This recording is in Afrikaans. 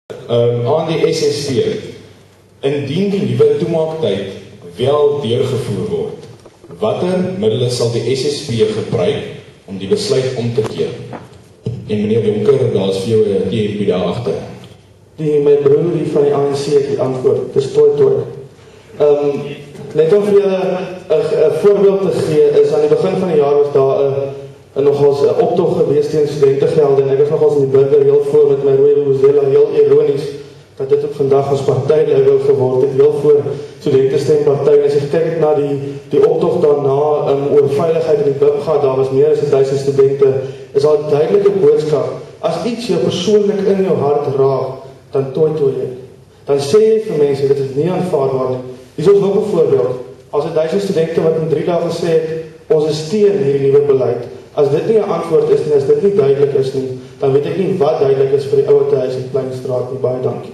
aan die SSV, indien die nuwe toemaaktyd wel deurgevoer word, watter middele sal die SSV gebruik om die besluit om te keer? En meneer Jonker, daar is vir jou 'n TRP daar agter. My broer die van die ANC het die antwoord, dis toe. Net om vir julle 'n voorbeeld te gee, is aan die begin van die jaar was daar 'n nogals 'n optog gewees teen studentegelde, en ek was nogals in die burger heel voor met my rooi vuvuzela, heel ironies, dat dit op vandag as partyleier geword het, heel voor studentestemparty, en as jy kyk het na die optog daarna, oor veiligheid in die BIPGA, daar was meer as 1000 studente, is al 'n duidelike boodskap, as iets jou persoonlik in jou hart raak, dan toe jy. Dan sê jy vir mense, dit is nie aanvaarbaar nie. Hier is ons nog 'n voorbeeld, as 1000 studente wat in 3 dae gesê het, ons is teen hierdie nuwe beleid, as dit nie 'n antwoord is nie, as dit nie duidelik is nie, dan weet ek nie wat duidelik is vir die ouete huis in Kleinstraat nie. Baie dankie.